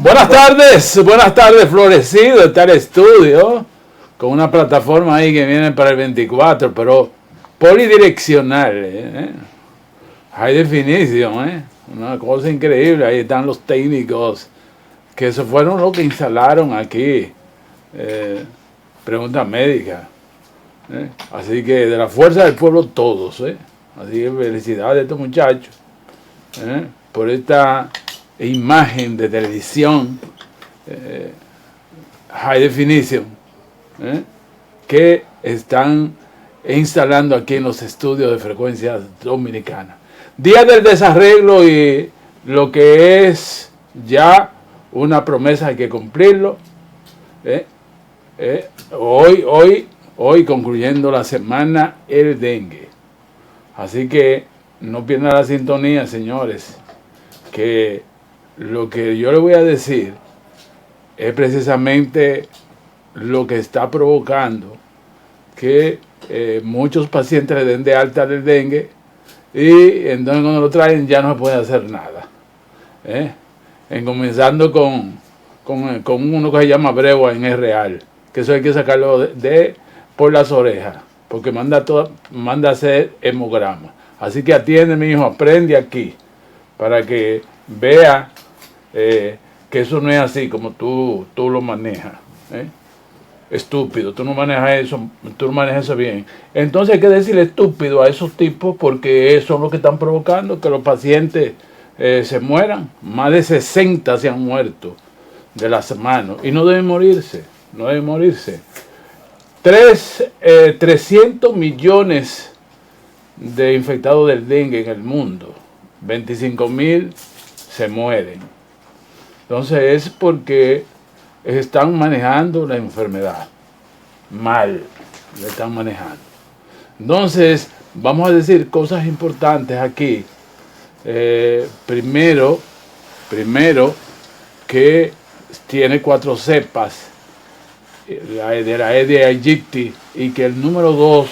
Buenas tardes, Florecido. Está el estudio con una plataforma ahí que viene para el 24, pero polidireccional. High definition, una cosa increíble. Ahí están los técnicos que se fueron los que instalaron aquí. Pregunta médica. Así que de la fuerza del pueblo todos. Así que felicidades a estos muchachos por esta imagen de televisión high definition que están instalando aquí en los estudios de Frecuencias Dominicanas. Día del desarreglo, y lo que es ya una promesa hay que cumplirlo. Hoy concluyendo la semana el dengue. Así que no pierdan la sintonía, señores, que lo que yo les voy a decir es precisamente lo que está provocando que muchos pacientes le den de alta del dengue, y entonces cuando lo traen ya no se puede hacer nada. Comenzando con uno que se llama bregua en es real, que eso hay que sacarlo por las orejas, porque manda a hacer hemograma. Así que atiende, mi hijo, aprende aquí, para que vea que eso no es así como tú lo manejas. Estúpido, tú no manejas eso bien. Entonces hay que decirle estúpido a esos tipos, porque son los que están provocando que los pacientes se mueran. Más de 60 se han muerto de las manos, y no deben morirse, 300 millones de infectados del dengue en el mundo, 25.000 se mueren. Entonces es porque están manejando la enfermedad mal, la están manejando. Entonces vamos a decir cosas importantes aquí. Primero que tiene 4 cepas de la Aedes aegypti, y que el número 2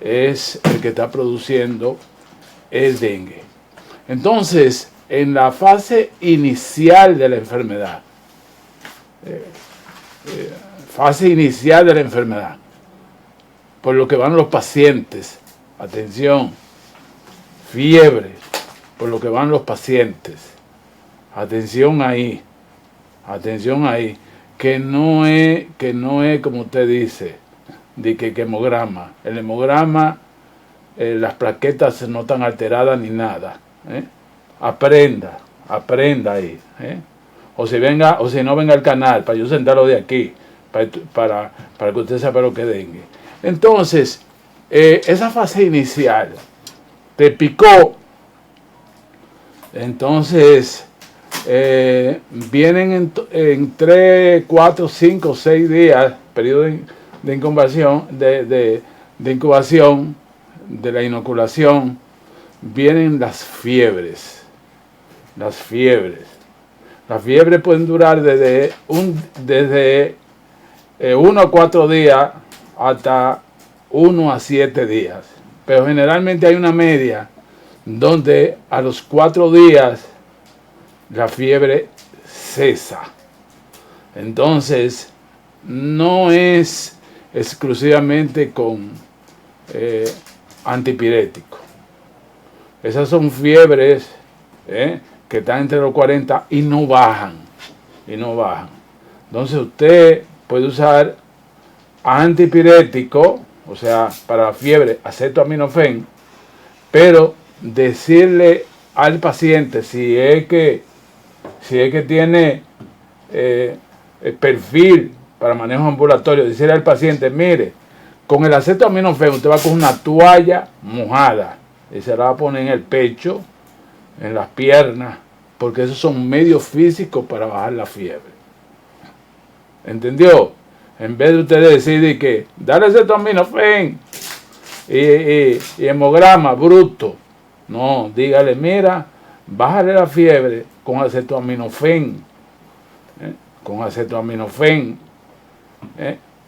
es el que está produciendo el dengue. Entonces, en la fase inicial de la enfermedad, por lo que van los pacientes, atención, fiebre, por lo que van los pacientes, atención ahí, que no es como usted dice, de que hemograma. El hemograma, las plaquetas no están alteradas ni nada. Aprenda ahí. O si no, venga al canal para yo sentarlo de aquí, para que usted sepa lo que es dengue. Entonces, esa fase inicial te picó. Entonces vienen en 3, 4, 5, 6 días, periodo de incubación, de la inoculación, vienen las fiebres. Las fiebres pueden durar desde 1 a 4 días hasta 1 a 7 días. Pero generalmente hay una media donde a los 4 días la fiebre cesa. Entonces, no es exclusivamente con antipirético. Esas son fiebres que están entre los 40 y no bajan. Entonces usted puede usar antipirético, o sea, para la fiebre, acetaminofén, pero decirle al paciente, si es que tiene perfil para manejo ambulatorio, decirle al paciente, mire, con el acetaminofén usted va a coger una toalla mojada y se la va a poner en el pecho, en las piernas, porque esos son medios físicos para bajar la fiebre. ¿Entendió? En vez de usted decir que dale acetaminofén y hemograma bruto, no, dígale, mira, bájale la fiebre con acetaminofén,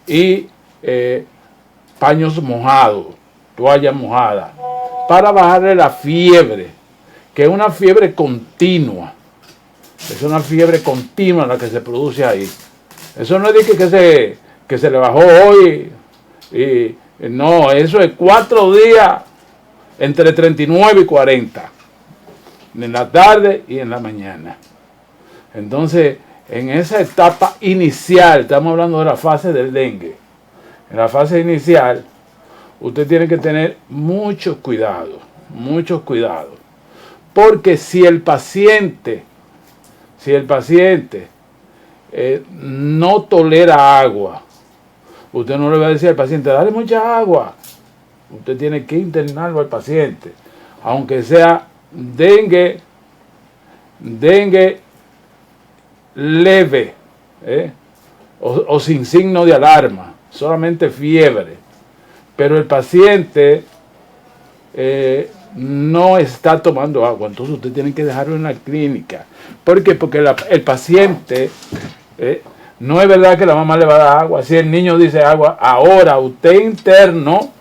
y paños mojados, toalla mojada, para bajarle la fiebre, que es una fiebre continua. Es una fiebre continua la que se produce ahí. Eso no es de que se le bajó hoy. Y no, eso es 4 días entre 39 y 40. En la tarde y en la mañana. Entonces, en esa etapa inicial, estamos hablando de la fase del dengue. En la fase inicial, usted tiene que tener mucho cuidado. Porque si el paciente no tolera agua, usted no le va a decir al paciente, dale mucha agua. Usted tiene que internarlo al paciente, aunque sea dengue leve, o sin signo de alarma, solamente fiebre. Pero el paciente no está tomando agua, entonces usted tiene que dejarlo en la clínica. ¿Por qué? Porque el paciente, no es verdad que la mamá le va a dar agua. Si el niño dice agua, ahora usted interno,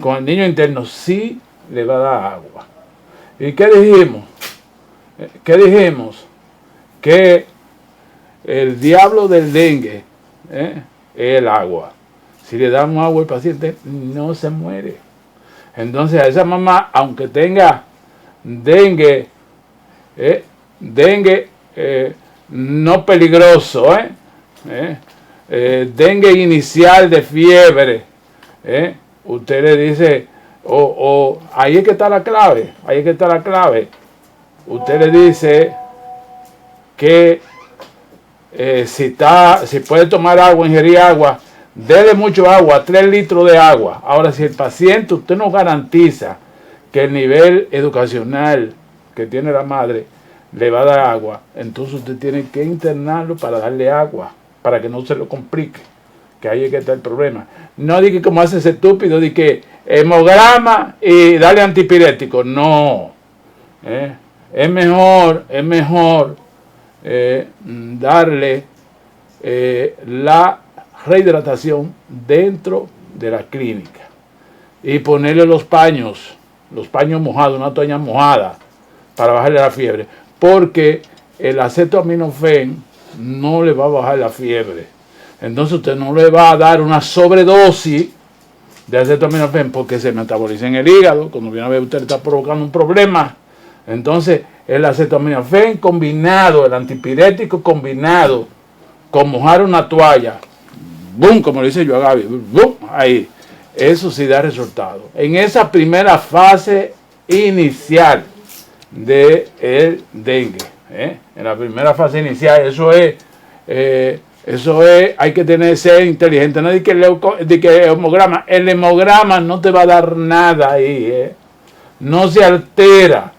con el niño interno sí le va a dar agua. ¿Y qué dijimos? Que el diablo del dengue es el agua. Si le damos agua al paciente, no se muere. Entonces a esa mamá, aunque tenga dengue no peligroso, dengue inicial de fiebre, usted le dice, ahí es que está la clave, usted le dice que si puede tomar agua, ingerir agua, dele mucho agua, 3 litros de agua. Ahora, si el paciente, usted no garantiza que el nivel educacional que tiene la madre le va a dar agua, entonces usted tiene que internarlo para darle agua, para que no se lo complique, que ahí es que está el problema. No diga como hace ese estúpido, de que hemograma y darle antipirético, no. Es mejor darle la rehidratación dentro de la clínica y ponerle los paños mojados, una toalla mojada para bajarle la fiebre, porque el acetaminofén no le va a bajar la fiebre. Entonces usted no le va a dar una sobredosis de acetaminofén porque se metaboliza en el hígado. Cuando viene a ver, usted está provocando un problema. Entonces el acetaminofén combinado, el antipirético combinado con mojar una toalla, boom, como le dice yo a Gaby, boom, ahí, eso sí da resultado. En esa primera fase inicial del dengue, en la primera fase inicial, eso es, hay que ser inteligente. No es de que hemograma, el hemograma no te va a dar nada ahí, no se altera,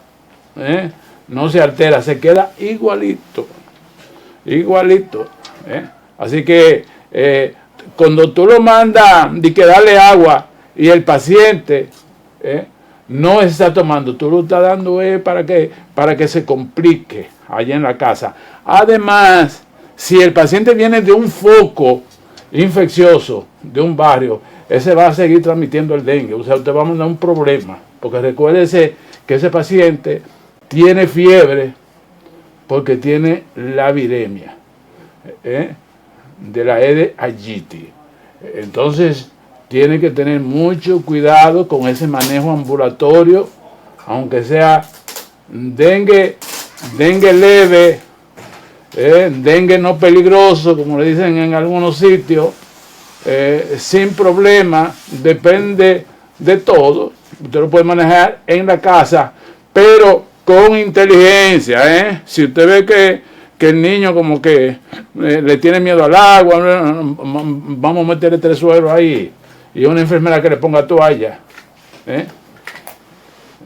se queda igualito. Así que cuando tú lo mandas de que darle agua y el paciente no está tomando, tú lo estás dando para que se complique allá en la casa. Además, si el paciente viene de un foco infeccioso de un barrio, ese va a seguir transmitiendo el dengue. O sea, usted va a mandar un problema, porque recuérdese que ese paciente tiene fiebre porque tiene la viremia de la Aedes aegypti. Entonces tiene que tener mucho cuidado con ese manejo ambulatorio, aunque sea dengue leve, dengue no peligroso, como le dicen en algunos sitios, sin problema, depende de todo. Usted lo puede manejar en la casa, pero con inteligencia. Si usted ve que el niño como que le tiene miedo al agua, vamos a meterle 3 sueros ahí y una enfermera que le ponga toalla.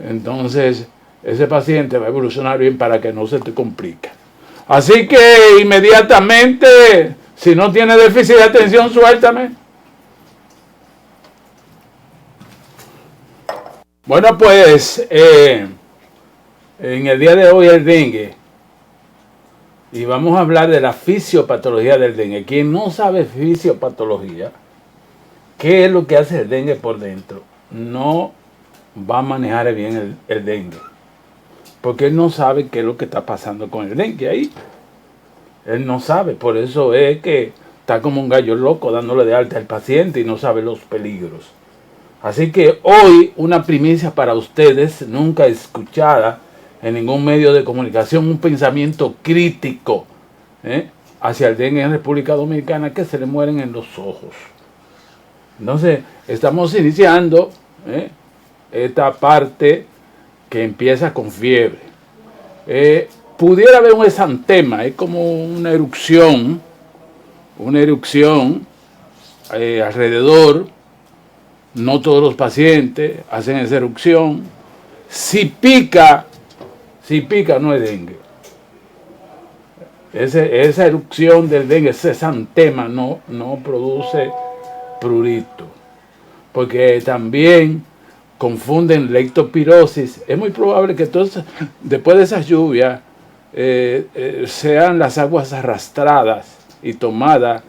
Entonces ese paciente va a evolucionar bien para que no se te complique. Así que inmediatamente, si no tiene déficit de atención, suéltame. Bueno, pues en el día de hoy el dengue, y vamos a hablar de la fisiopatología del dengue. Quien no sabe fisiopatología, ¿qué es lo que hace el dengue por dentro? No va a manejar bien el dengue. porque él no sabe qué es lo que está pasando con el dengue ahí. Él no sabe, por eso es que está como un gallo loco dándole de alta al paciente y no sabe los peligros. Así que hoy una primicia para ustedes, nunca escuchada en ningún medio de comunicación, un pensamiento crítico hacia el dengue en República Dominicana, que se le mueren en los ojos. Entonces, estamos iniciando esta parte que empieza con fiebre. Pudiera haber un exantema, es como una erupción alrededor. No todos los pacientes hacen esa erupción. Si pica no es dengue. Esa erupción del dengue, ese exantema no produce prurito, porque también confunden leptospirosis. Es muy probable que entonces, después de esas lluvias, sean las aguas arrastradas y tomadas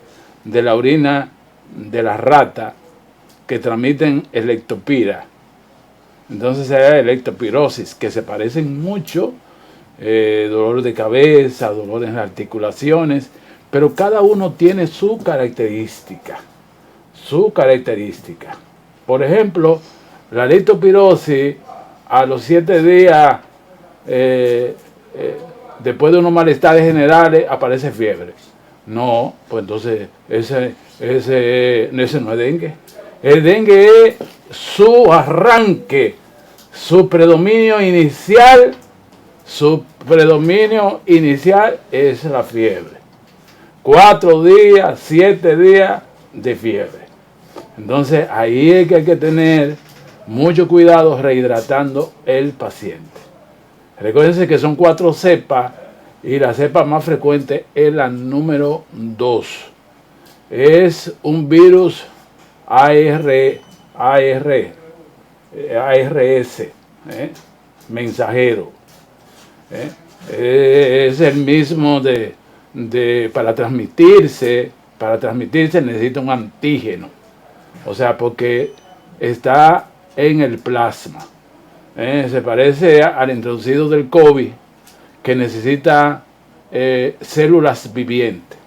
de la orina de la rata que transmiten leptopira. Entonces hay leptospirosis, que se parecen mucho, dolor de cabeza, dolor en las articulaciones, pero cada uno tiene su característica. Por ejemplo, la leptospirosis a los 7 días, después de unos malestares generales, aparece fiebre. No, pues entonces ese no es dengue. El dengue es su arranque, su predominio inicial es la fiebre. 4 días, 7 días de fiebre. Entonces ahí es que hay que tener mucho cuidado rehidratando el paciente. Recuérdense que son 4 cepas y la cepa más frecuente es la número 2. Es un virus ARS, mensajero. Es el mismo para transmitirse necesita un antígeno. O sea, porque está en el plasma. Se parece al introducido del COVID, que necesita células vivientes.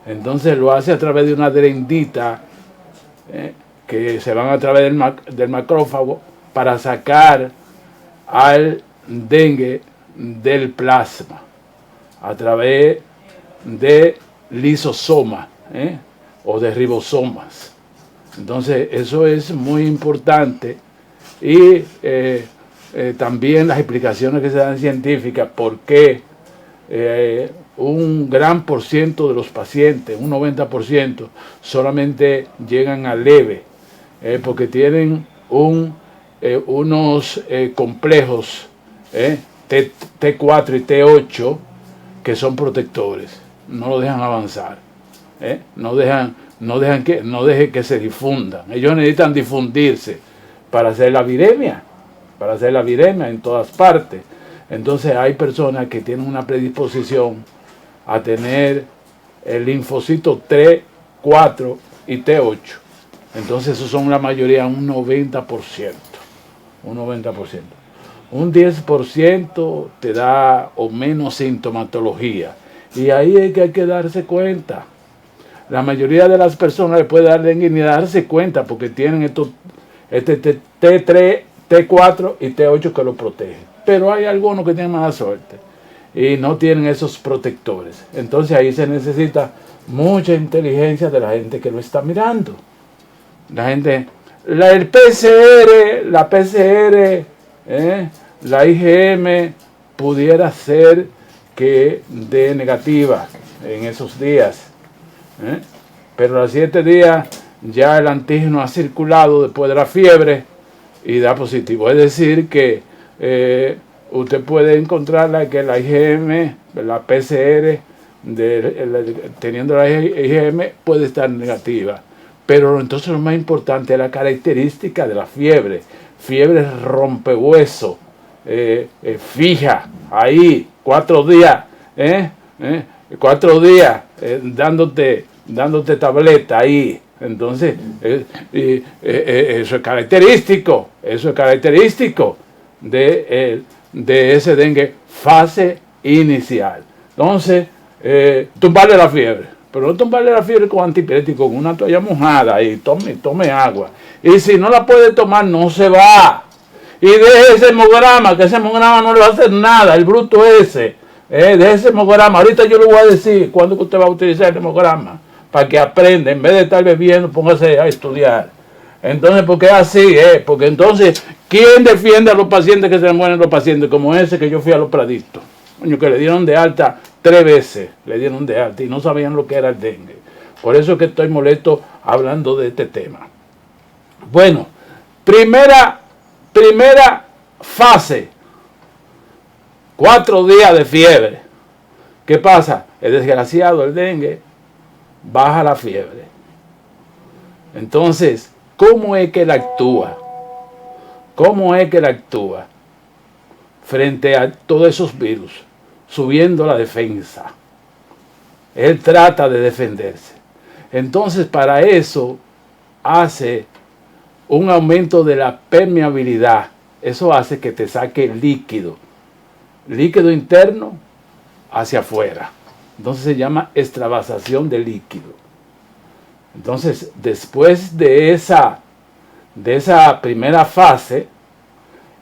Entonces lo hace a través de una adherendita que se van a través del macrófago para sacar al dengue del plasma a través de lisosomas o de ribosomas. Entonces eso es muy importante, y también las explicaciones que se dan científicas por qué un gran por ciento de los pacientes, un 90%, solamente llegan a leve, porque tienen unos complejos T4 y T8 que son protectores, no lo dejan avanzar, no dejan que se difundan. Ellos necesitan difundirse para hacer la viremia en todas partes. Entonces hay personas que tienen una predisposición a tener el linfocito T4 y T8. Entonces esos son la mayoría, un 90%. Un 10% te da o menos sintomatología. Y ahí es que hay que darse cuenta. La mayoría de las personas le puede dar dengue ni darse cuenta, porque tienen este T3, T4 y T8 que lo protegen. Pero hay algunos que tienen mala suerte y no tienen esos protectores. Entonces ahí se necesita mucha inteligencia de la gente que lo está mirando. El PCR, la PCR, la IgM pudiera ser que dé negativa en esos días. Pero a los 7 días ya el antígeno ha circulado después de la fiebre y da positivo. Es decir que usted puede encontrarla que la IgM, la PCR, teniendo la IgM, puede estar negativa. Pero entonces lo más importante es la característica de la fiebre. Fiebre rompehueso, fija, ahí, 4 días, 4 días dándote tableta ahí. Entonces, eso es característico de de ese dengue, fase inicial. Entonces, tumbarle la fiebre, pero no tumbarle la fiebre con antipirético, con una toalla mojada y tome agua. Y si no la puede tomar, no se va. Y deje ese hemograma, que ese hemograma no le va a hacer nada, el bruto ese. Deje ese hemograma. Ahorita yo le voy a decir cuándo que usted va a utilizar el hemograma, para que aprenda, en vez de estar bebiendo, póngase a estudiar. Entonces, ¿por qué así? Porque entonces, ¿quién defiende a los pacientes que se mueren los pacientes? Como ese que yo fui a los Praditos. Coño, que le dieron de alta 3 veces, le dieron de alta y no sabían lo que era el dengue. Por eso es que estoy molesto hablando de este tema. Bueno, primera fase, 4 días de fiebre. ¿Qué pasa? El desgraciado, el dengue, baja la fiebre. Entonces, ¿cómo es que él actúa? ¿Cómo es que él actúa frente a todos esos virus? Subiendo la defensa. Él trata de defenderse. Entonces, para eso hace un aumento de la permeabilidad. Eso hace que te saque líquido interno hacia afuera. Entonces se llama extravasación de líquido. Entonces, después de esa primera fase,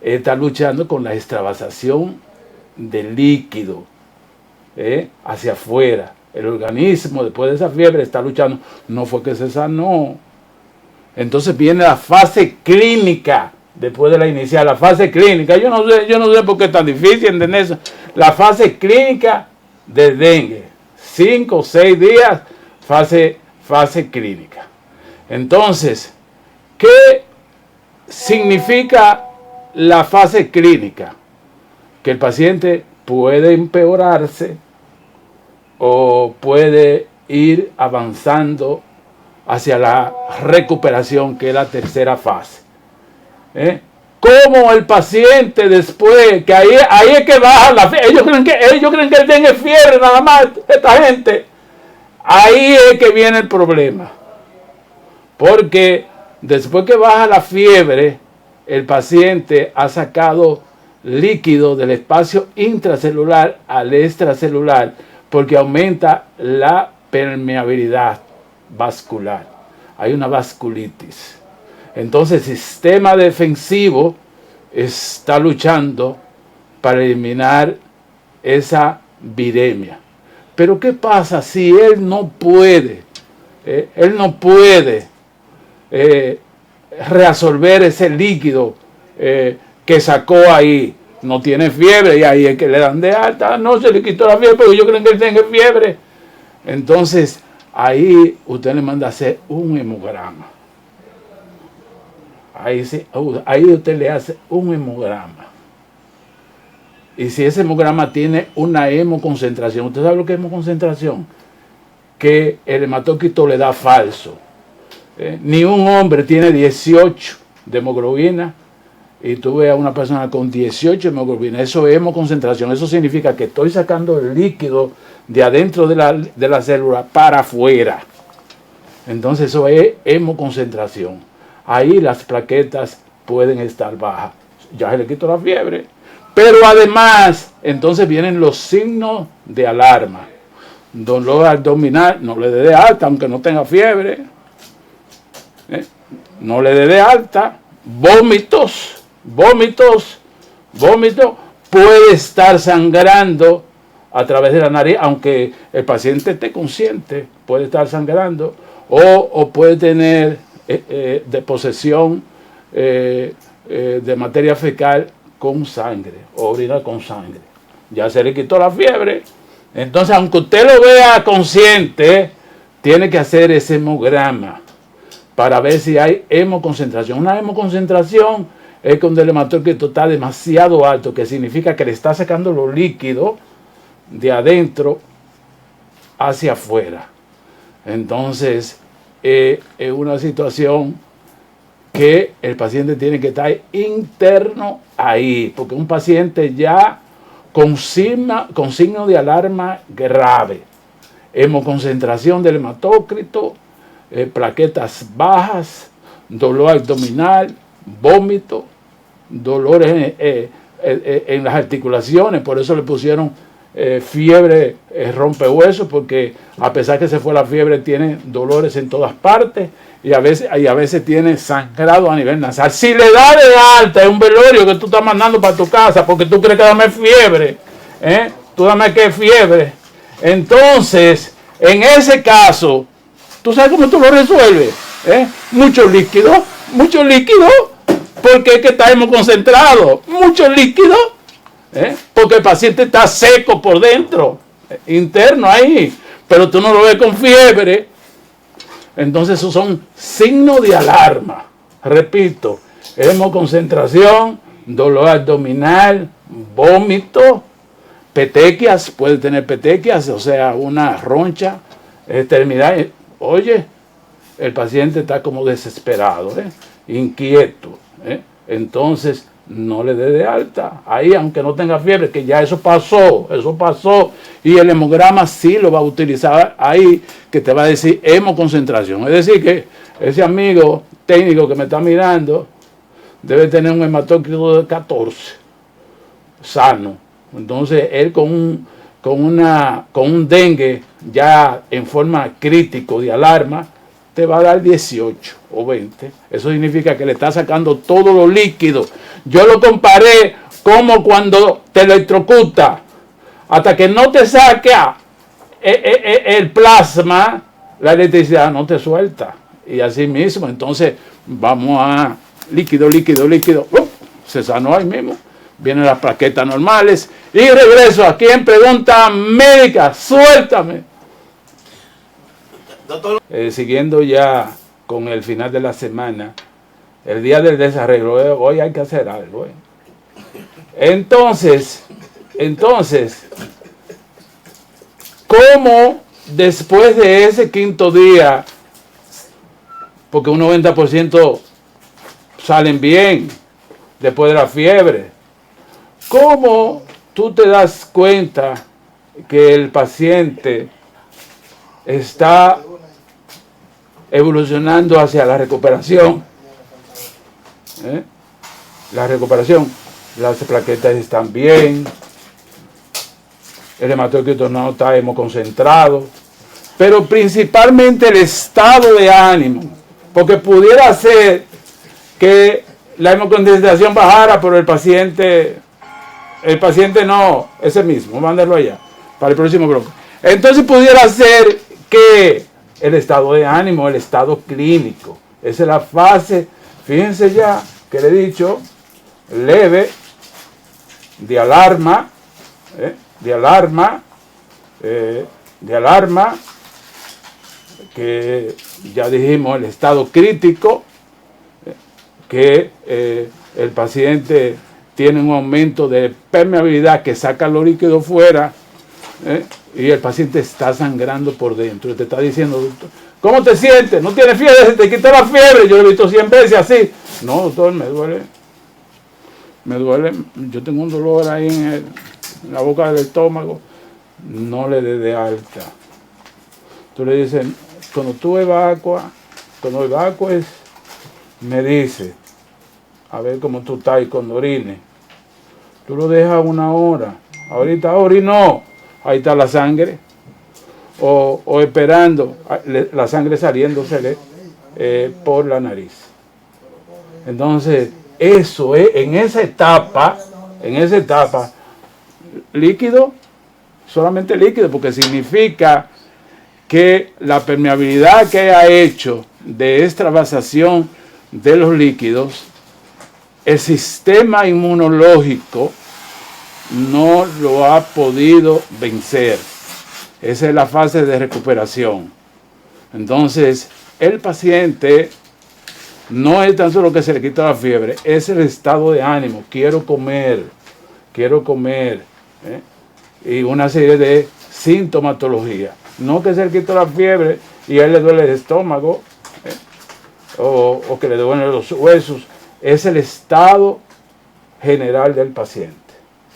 está luchando con la extravasación de líquido hacia afuera. El organismo, después de esa fiebre, está luchando. No fue que se sanó. Entonces viene la fase clínica, después de la inicial, la fase clínica. Yo no sé por qué es tan difícil entender eso. La fase clínica del dengue. 5 o 6 días, fase clínica. Entonces, ¿qué significa la fase clínica? Que el paciente puede empeorarse o puede ir avanzando hacia la recuperación, que es la tercera fase. Como el paciente después, que ahí es que baja la fiebre, ellos creen que él tiene fiebre nada más, esta gente. Ahí es que viene el problema. Porque después que baja la fiebre, el paciente ha sacado líquido del espacio intracelular al extracelular, porque aumenta la permeabilidad vascular. Hay una vasculitis. Entonces el sistema defensivo está luchando para eliminar esa viremia. Pero ¿qué pasa si él no puede? Reabsorber ese líquido que sacó ahí. No tiene fiebre y ahí es que le dan de alta. No, se le quitó la fiebre, pero yo creo que él tenga fiebre. Entonces, ahí usted le manda a hacer un hemograma. Ahí usted le hace un hemograma. Y si ese hemograma tiene una hemoconcentración, ¿usted sabe lo que es hemoconcentración? Que el hematócrito le da falso. Ni un hombre tiene 18 de hemoglobina y tú ves a una persona con 18 de hemoglobina. Eso es hemoconcentración. Eso significa que estoy sacando el líquido de adentro de la célula para afuera. Entonces eso es hemoconcentración. Ahí las plaquetas pueden estar bajas. Ya se le quitó la fiebre. Pero además, entonces vienen los signos de alarma. Dolor abdominal, no le dé de alta, aunque no tenga fiebre. No le dé de alta. Vómitos. Puede estar sangrando a través de la nariz, aunque el paciente esté consciente, puede estar sangrando. O puede tener deposición de materia fecal con sangre, o orina con sangre. Ya se le quitó la fiebre. Entonces, aunque usted lo vea consciente, tiene que hacer ese hemograma para ver si hay hemoconcentración. Una hemoconcentración es cuando el hematócrito está demasiado alto, que significa que le está sacando los líquidos de adentro hacia afuera. Entonces, es una situación que el paciente tiene que estar interno ahí, porque un paciente ya con signo de alarma grave, hemoconcentración del hematócrito, plaquetas bajas, dolor abdominal, vómito, dolores en las articulaciones, por eso le pusieron fiebre rompehuesos, porque a pesar que se fue la fiebre, tiene dolores en todas partes y a veces tiene sangrado a nivel nasal. Si le da de alta es un velorio que tú estás mandando para tu casa porque tú crees que dame fiebre, tú dame que fiebre. Entonces, en ese caso, ¿tú sabes cómo tú lo resuelves? Mucho líquido, porque es que estamos concentrados, mucho líquido, porque el paciente está seco por dentro, interno ahí, pero tú no lo ves con fiebre. Entonces esos son signos de alarma. Repito, hemoconcentración, dolor abdominal, vómito, petequias, puede tener petequias, o sea, una roncha, extremidad. Oye, el paciente está como desesperado, inquieto. Entonces, no le dé de alta. Ahí, aunque no tenga fiebre, que ya eso pasó. Y el hemograma sí lo va a utilizar ahí, que te va a decir hemoconcentración. Es decir, que ese amigo técnico que me está mirando debe tener un hematócrito de 14, sano. Entonces, él con un dengue ya en forma crítico de alarma, te va a dar 18 o 20. Eso significa que le está sacando todo lo líquido. Yo lo comparé como cuando te electrocuta. Hasta que no te saca el plasma, la electricidad no te suelta. Y así mismo, entonces vamos a líquido. Se sanó ahí mismo. Vienen las plaquetas normales. Y regreso aquí en Pregunta Médica. Suéltame. Siguiendo ya con el final de la semana, el día del desarreglo, hoy hay que hacer algo. Entonces, ¿cómo después de ese quinto día, porque un 90% salen bien después de la fiebre, cómo tú te das cuenta que el paciente está evolucionando hacia la recuperación? La recuperación, las plaquetas están bien, el hematócrito no está hemoconcentrado, pero principalmente el estado de ánimo, porque pudiera ser que la hemoconcentración bajara, pero el paciente no, ese mismo, mándalo allá, para el próximo bloque. Entonces pudiera ser que el estado de ánimo, el estado clínico, esa es la fase, fíjense ya que le he dicho, leve, de alarma, que ya dijimos el estado crítico, que el paciente tiene un aumento de permeabilidad que saca lo líquido fuera, y el paciente está sangrando por dentro y te está diciendo, doctor, ¿cómo te sientes? ¿No tienes fiebre? ¿Se te quita la fiebre? Yo lo he visto 100 veces así. No, doctor, me duele, yo tengo un dolor ahí en la boca del estómago. No le dé de alta. Tú le dices, cuando evacues, me dice, a ver cómo tú estás, y cuando orines, tú lo dejas 1 hora. Ahorita orinó, ahí está la sangre, o esperando la sangre saliéndosele por la nariz. Entonces, eso es, en esa etapa, líquido, solamente líquido, porque significa que la permeabilidad que ha hecho de extravasación de los líquidos, el sistema inmunológico no lo ha podido vencer. Esa es la fase de recuperación. Entonces, el paciente no es tan solo que se le quita la fiebre, es el estado de ánimo. Quiero comer. Y una serie de sintomatología. No que se le quita la fiebre y a él le duele el estómago, o que le duelen los huesos. Es el estado general del paciente.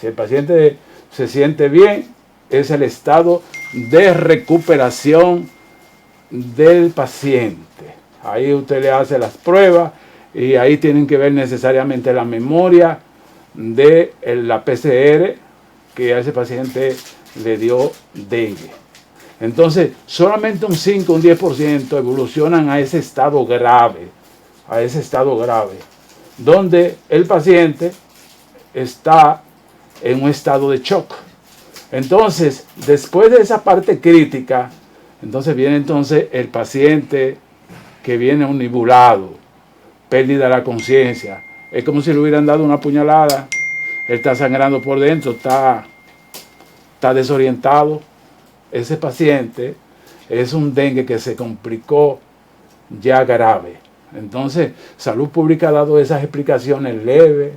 Si el paciente se siente bien, es el estado de recuperación del paciente. Ahí usted le hace las pruebas y ahí tienen que ver necesariamente la memoria de la PCR que a ese paciente le dio dengue. Entonces, solamente un 5, un 10% evolucionan a ese estado grave, donde el paciente está en un estado de shock. Entonces, después de esa parte crítica, entonces viene el paciente que viene omnibulado, pérdida de la conciencia. Es como si le hubieran dado una puñalada. Él está sangrando por dentro, está desorientado. Ese paciente es un dengue que se complicó ya grave. Entonces, Salud Pública ha dado esas explicaciones leves,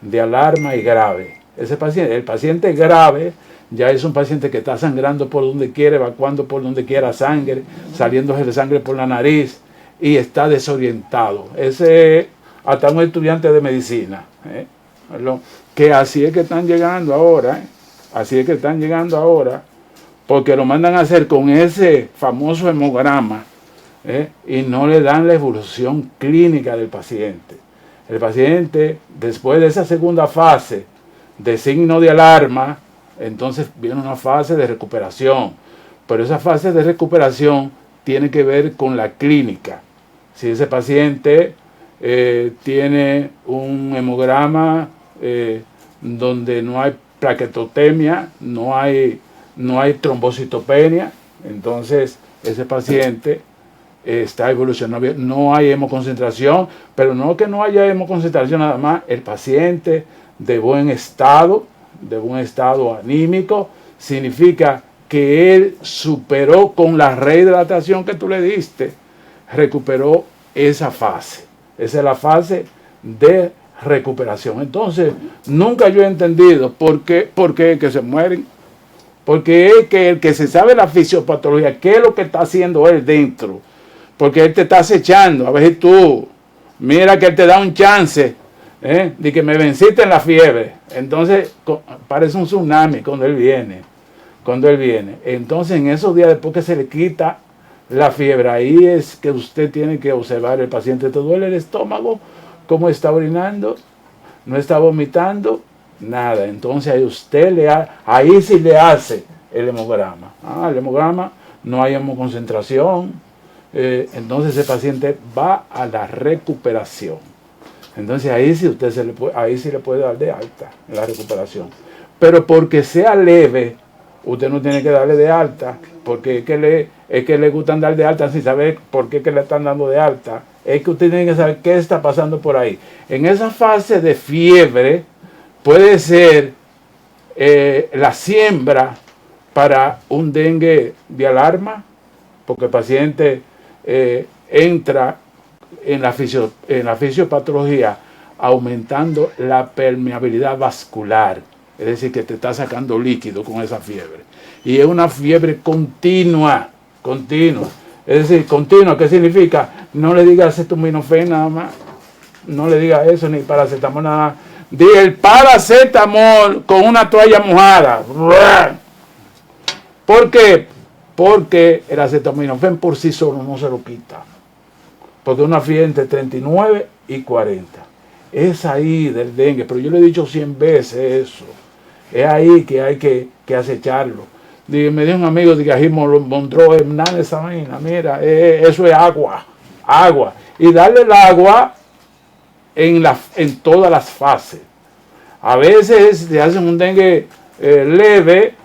de alarma y grave. El paciente grave ya es un paciente que está sangrando por donde quiera, evacuando por donde quiera sangre, saliéndose de sangre por la nariz y está desorientado. Ese es hasta un estudiante de medicina, que así es que están llegando ahora, porque lo mandan a hacer con ese famoso hemograma, y no le dan la evolución clínica del paciente. El paciente, después de esa segunda fase de signo de alarma, entonces viene una fase de recuperación. Pero esa fase de recuperación tiene que ver con la clínica. Si ese paciente tiene un hemograma donde no hay plaquetotemia, no hay trombocitopenia, entonces ese paciente está evolucionando bien. No hay hemoconcentración, pero no que no haya hemoconcentración nada más, el paciente de buen estado anímico, significa que él superó con la rehidratación que tú le diste, recuperó esa fase. Esa es la fase de recuperación. Entonces, nunca yo he entendido por qué es que se mueren. Porque es que el que se sabe la fisiopatología, qué es lo que está haciendo él dentro. Porque él te está acechando. A ver, tú, mira que él te da un chance, de que me venciste en la fiebre. Entonces, parece un tsunami cuando él viene. Entonces, en esos días después que se le quita la fiebre, ahí es que usted tiene que observar el paciente. ¿Te duele el estómago? ¿Cómo está orinando? ¿No está vomitando? Nada. Entonces ahí sí le hace el hemograma. El hemograma, no hay hemoconcentración. Entonces ese paciente va a la recuperación. Entonces ahí sí le puede dar de alta en la recuperación. Pero porque sea leve, usted no tiene que darle de alta, porque es que le gustan dar de alta sin saber por qué que le están dando de alta. Es que usted tiene que saber qué está pasando por ahí. En esa fase de fiebre puede ser la siembra para un dengue de alarma, porque el paciente entra en la fisiopatología aumentando la permeabilidad vascular, es decir, que te está sacando líquido con esa fiebre. Y es una fiebre continua. Es decir, continua, ¿qué significa? No le diga acetaminofén nada más, no le diga eso, ni paracetamol nada más. Di el paracetamol con una toalla mojada. ¿Por qué? Porque el acetaminofén por sí solo no se lo quita. Porque una fiebre entre 39 y 40. Es ahí del dengue, pero yo le he dicho 100 veces eso. Es ahí que hay que acecharlo. Me dijo un amigo de que Montró nada de esa vaina. Mira, eso es agua. Y darle el agua en todas las fases. A veces se hace un dengue leve,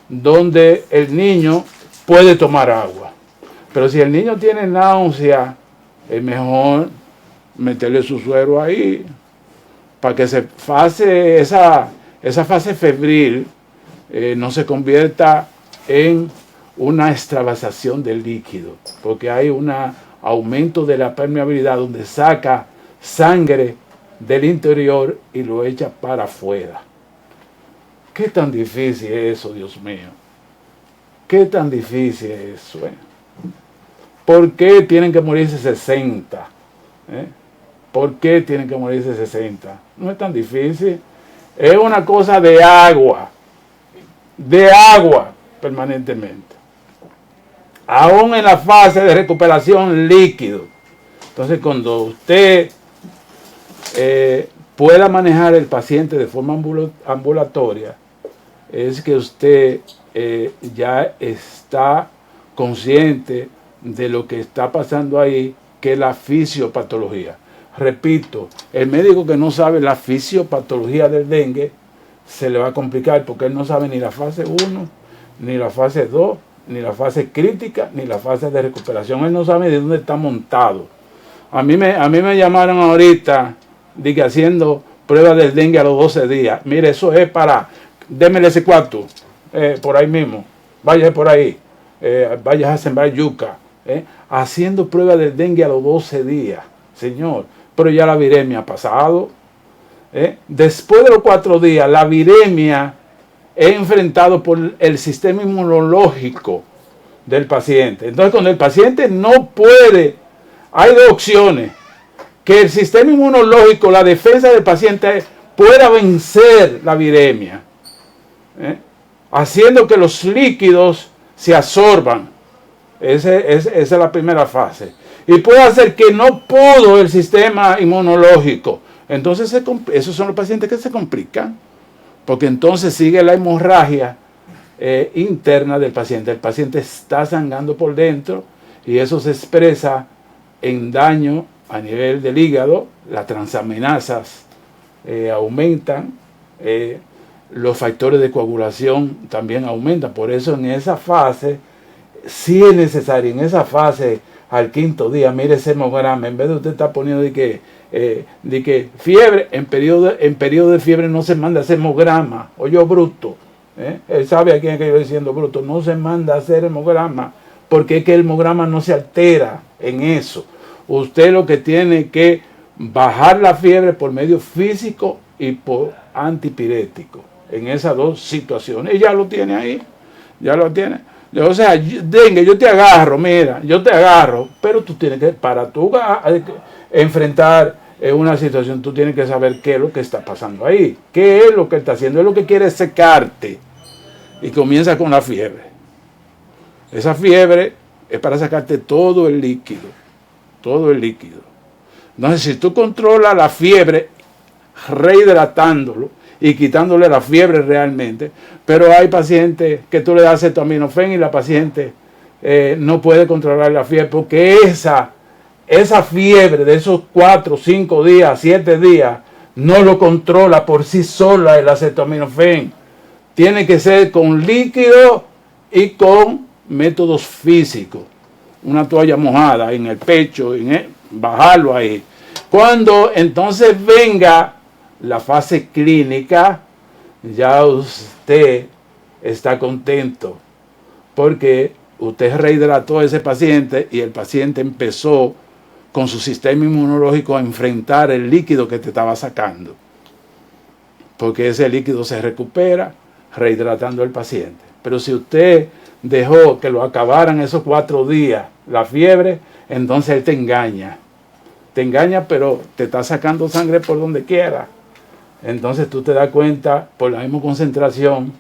donde el niño puede tomar agua. Pero si el niño tiene náusea, es mejor meterle su suero ahí para que esa fase febril no se convierta en una extravasación del líquido, porque hay un aumento de la permeabilidad donde saca sangre del interior y lo echa para afuera. ¿Qué tan difícil es eso, Dios mío? ¿Qué tan difícil es eso? ¿Por qué tienen que morirse 60? ¿Por qué tienen que morirse 60? No es tan difícil. Es una cosa de agua permanentemente. Aún en la fase de recuperación líquido. Entonces, cuando usted pueda manejar el paciente de forma ambulatoria, es que usted ya está consciente de lo que está pasando ahí, que es la fisiopatología. Repito, el médico que no sabe la fisiopatología del dengue se le va a complicar porque él no sabe ni la fase 1, ni la fase 2, ni la fase crítica, ni la fase de recuperación. Él no sabe de dónde está montado. A mí me llamaron ahorita, dije, haciendo pruebas del dengue a los 12 días. Mire, eso es para, démele ese cuarto, por ahí mismo, vaya por ahí, vaya a sembrar yuca, haciendo pruebas del dengue a los 12 días, señor. Pero ya la viremia ha pasado. Después de los 4 días, la viremia es enfrentado por el sistema inmunológico del paciente. Entonces, cuando el paciente no puede, hay dos opciones: que el sistema inmunológico, la defensa del paciente, pueda vencer la viremia, haciendo que los líquidos se absorban. Esa es la primera fase. Y puede hacer que no pudo el sistema inmunológico. Entonces, esos son los pacientes que se complican, porque entonces sigue la hemorragia interna del paciente. El paciente está sangrando por dentro y eso se expresa en daño a nivel del hígado. Las transaminasas aumentan, los factores de coagulación también aumentan. Por eso en esa fase, sí es necesario, en esa fase, al 5.º día, mire ese hemograma. En vez de usted estar poniendo de que fiebre, en periodo de fiebre no se manda a hacer hemograma. Oye, bruto. Él sabe a quién es que yo estoy diciendo bruto. No se manda a hacer hemograma, porque es que el hemograma no se altera en eso. Usted lo que tiene que bajar la fiebre por medio físico y por antipirético. En esas dos situaciones. Y ya lo tiene ahí. Ya lo tiene. O sea, dengue, yo te agarro, mira, yo te agarro, pero tú tienes que, para tú enfrentar una situación, tú tienes que saber qué es lo que está pasando ahí, qué es lo que está haciendo. Es lo que quiere secarte y comienza con la fiebre. Esa fiebre es para sacarte todo el líquido, todo el líquido. Entonces, si tú controlas la fiebre, rehidratándolo y quitándole la fiebre realmente, pero hay pacientes que tú le das acetaminofén y la paciente no puede controlar la fiebre, porque esa fiebre de esos 4, 5 días, 7 días, no lo controla por sí sola el acetaminofén. Tiene que ser con líquido y con métodos físicos. Una toalla mojada en el pecho, bajarlo ahí. Cuando entonces venga la fase clínica, ya usted está contento, porque usted rehidrató a ese paciente y el paciente empezó con su sistema inmunológico a enfrentar el líquido que te estaba sacando, porque ese líquido se recupera rehidratando al paciente. Pero si usted dejó que lo acabaran esos 4 días la fiebre, entonces él te engaña, pero te está sacando sangre por donde quiera. Entonces tú te das cuenta, por la misma concentración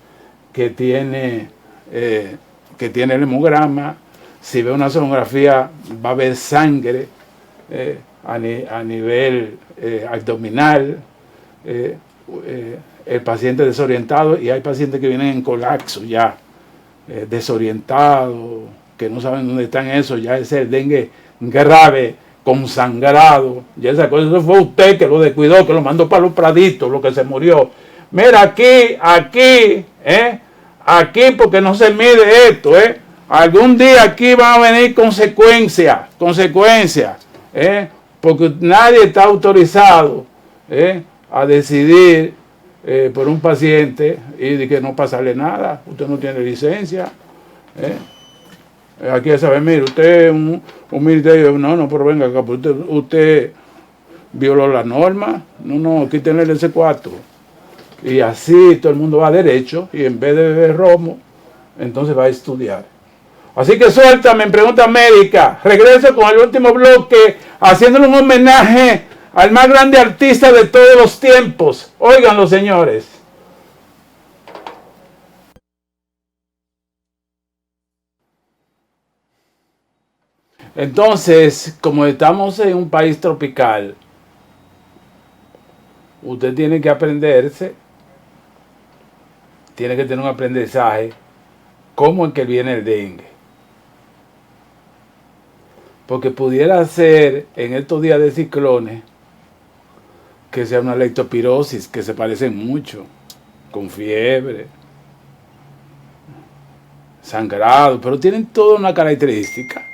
que tiene el hemograma, si ve una sonografía va a ver sangre a nivel abdominal, el paciente desorientado, y hay pacientes que vienen en colapso ya, desorientados, que no saben dónde están eso, ya es el dengue grave, consangrado, ya esa cosa. Eso fue usted que lo descuidó, que lo mandó para los praditos, lo que se murió. Mira, aquí, porque no se mide esto, algún día aquí van a venir consecuencias, porque nadie está autorizado a decidir por un paciente y de que no pasarle nada. Usted no tiene licencia. Aquí sabe, mire, usted es un militar, no, pero venga acá, usted violó la norma, no, quítenle el C4. Y así todo el mundo va derecho, y en vez de beber romo, entonces va a estudiar. Así que suéltame en Pregunta Médica. Regreso con el último bloque, haciéndole un homenaje al más grande artista de todos los tiempos. Óiganlo, señores. Entonces, como estamos en un país tropical, usted tiene que aprenderse, tiene que tener un aprendizaje, cómo es que viene el dengue. Porque pudiera ser en estos días de ciclones que sea una leptospirosis, que se parecen mucho, con fiebre, sangrado, pero tienen toda una característica.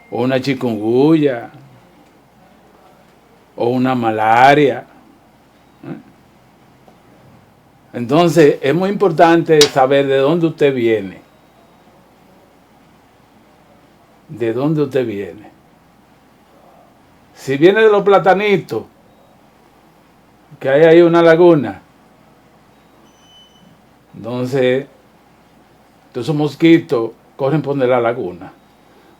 O una chikungunya, o una malaria. Entonces, es muy importante saber de dónde usted viene. ¿De dónde usted viene? Si viene de los platanitos, que hay ahí una laguna, entonces esos mosquitos corren por la laguna.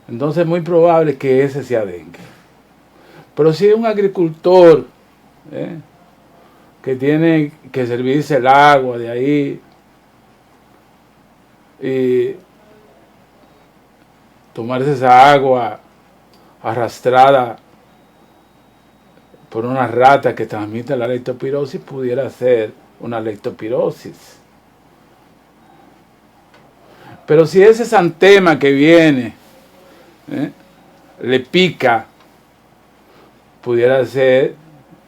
Entonces es muy probable que ese sea dengue. Pero si es un agricultor que tiene que servirse el agua de ahí y tomarse esa agua arrastrada por una rata que transmite la leptospirosis, pudiera ser una leptospirosis. Pero si ese exantema que viene le pica, pudiera ser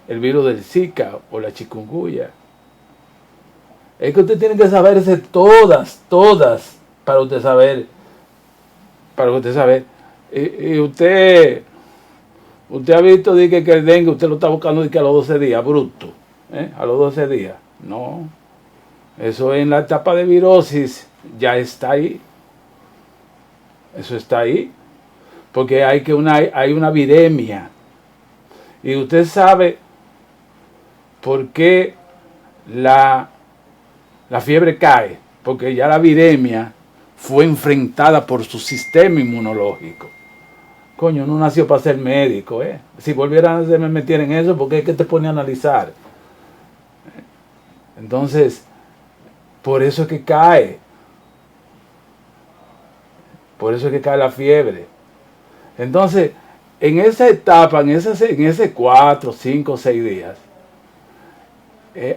el virus del Zika o la chikungunya. Es que usted tiene que saberse todas, para usted saber. Y usted ha visto que el dengue usted lo está buscando a los 12 días, bruto. A los 12 días. No. Eso en la etapa de virosis ya está ahí. Eso está ahí. Porque hay una viremia. Y usted sabe por qué la fiebre cae. Porque ya la viremia fue enfrentada por su sistema inmunológico. Coño, no nació para ser médico, Si volvieran a me meter en eso, porque es que te pone a analizar. Entonces, por eso es que cae. Por eso es que cae la fiebre. Entonces, en esa etapa, en ese 4, 5, 6 días,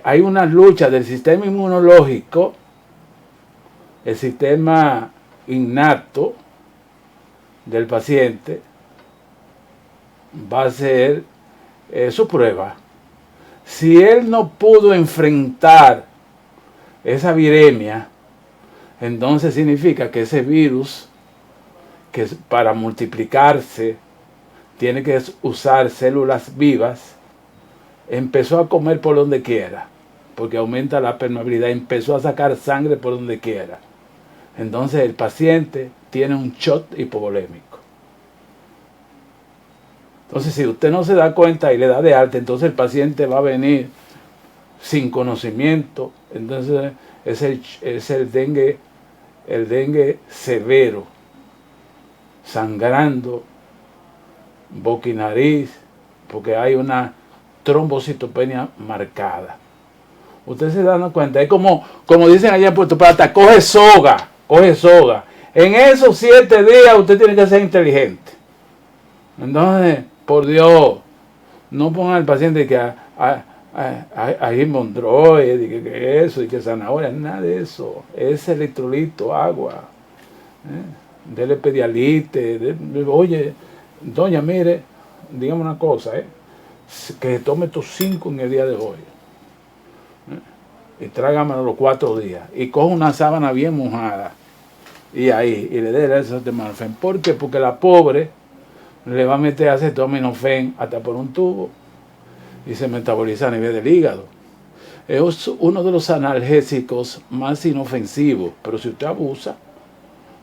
hay una lucha del sistema inmunológico, el sistema innato del paciente, va a hacer su prueba. Si él no pudo enfrentar esa viremia, entonces significa que ese virus, que para multiplicarse tiene que usar células vivas, empezó a comer por donde quiera, porque aumenta la permeabilidad, empezó a sacar sangre por donde quiera. Entonces el paciente tiene un shock hipovolémico. Entonces, si usted no se da cuenta y le da de alta, entonces el paciente va a venir sin conocimiento. Entonces es el dengue severo, sangrando, boca y nariz, porque hay una trombocitopenia marcada. Usted se da cuenta, es como dicen allá en Puerto Plata, coge soga. En esos 7 días usted tiene que ser inteligente. Entonces, por Dios, no pongan al paciente que hay mondroid, y que eso, y que zanahoria, nada de eso. Es electrolito, agua. Dele pedialite, oye, doña, mire, dígame una cosa, que tome estos 5 en el día de hoy. Y trágamelo los 4 días. Y coja una sábana bien mojada. Y ahí, y le dé el acetaminofén. ¿Por qué? Porque la pobre le va a meter acetaminofén hasta por un tubo. Y se metaboliza a nivel del hígado. Es uno de los analgésicos más inofensivos. Pero si usted abusa,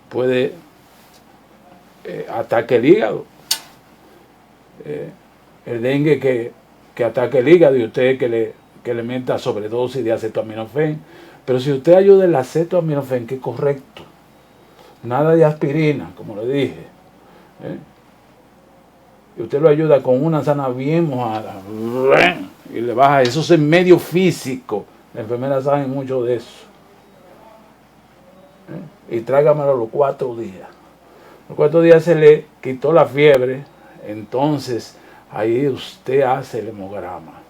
puede ataque el hígado. El dengue que ataque el hígado y usted que le meta sobredosis de acetaminofén. Pero si usted ayuda el acetaminofén, que es correcto, nada de aspirina, como le dije, y usted lo ayuda con una sana bien mojada, y le baja, eso es en medio físico, las enfermeras saben mucho de eso, y tráigamelo los 4 días. Los 4 días se le quitó la fiebre, entonces ahí usted hace el hemograma.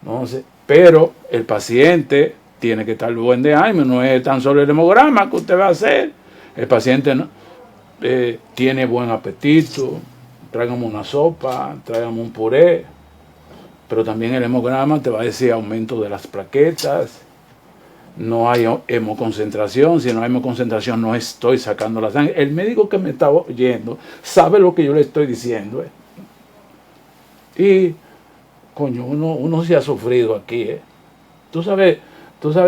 Entonces, pero el paciente tiene que estar buen de ánimo, no es tan solo el hemograma que usted va a hacer. El paciente tiene buen apetito, tráigame una sopa, tráigame un puré, pero también el hemograma te va a decir aumento de las plaquetas, no hay hemoconcentración, si no hay hemoconcentración no estoy sacando la sangre. El médico que me está oyendo sabe lo que yo le estoy diciendo. Y, coño, uno se ha sufrido aquí. Tú sabes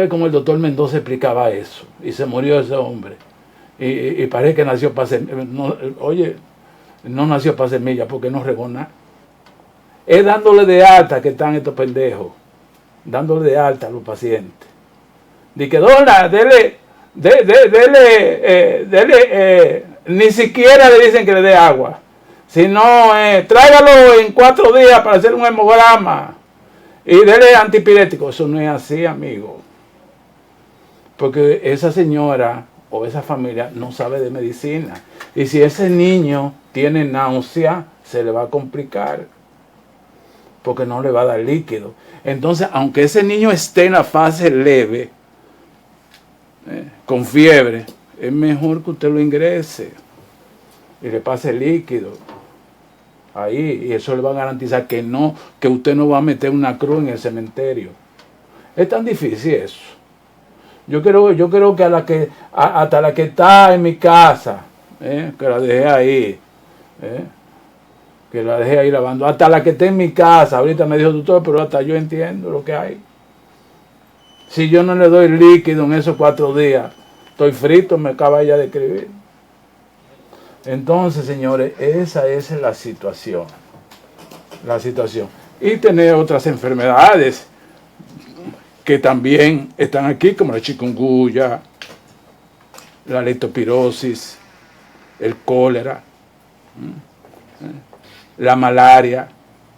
cómo el doctor Mendoza explicaba eso, y se murió ese hombre. Y parece que nació para semilla. Oye, no nació para semilla porque no regó nada. Es dándole de alta que están estos pendejos, dándole de alta a los pacientes. Dice que dona, dele, ni siquiera le dicen que le dé agua. Sino, tráigalo en 4 días para hacer un hemograma y dele antipirético. Eso no es así, amigo. Porque esa señora o esa familia no sabe de medicina. Y si ese niño tiene náusea, se le va a complicar. Porque no le va a dar líquido. Entonces, aunque ese niño esté en la fase leve, con fiebre, es mejor que usted lo ingrese y le pase líquido ahí, y eso le va a garantizar que usted no va a meter una cruz en el cementerio. Es tan difícil eso. Yo creo que hasta la que está en mi casa, que la dejé ahí, que la dejé ahí lavando, hasta la que está en mi casa, ahorita me dijo doctor, pero hasta yo entiendo lo que hay. Si yo no le doy líquido en esos 4 días, estoy frito, me acaba ella de escribir. Entonces, señores, esa es la situación. La situación. Y tener otras enfermedades que también están aquí, como la chikungunya, la leptospirosis, el cólera, la malaria,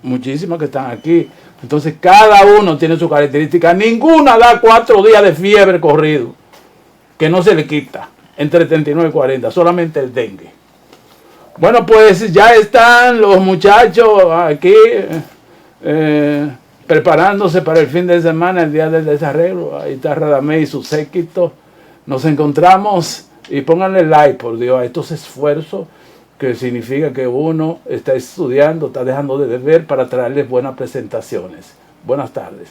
muchísimas que están aquí. Entonces cada uno tiene su característica. Ninguna da 4 días de fiebre corrido, que no se le quita, entre 39 y 40, solamente el dengue. Bueno, pues ya están los muchachos aquí preparándose para el fin de semana, el día del desarreglo. Ahí está Radamés y su séquito. Nos encontramos y pónganle like, por Dios, a estos esfuerzos, que significa que uno está estudiando, está dejando de beber para traerles buenas presentaciones. Buenas tardes.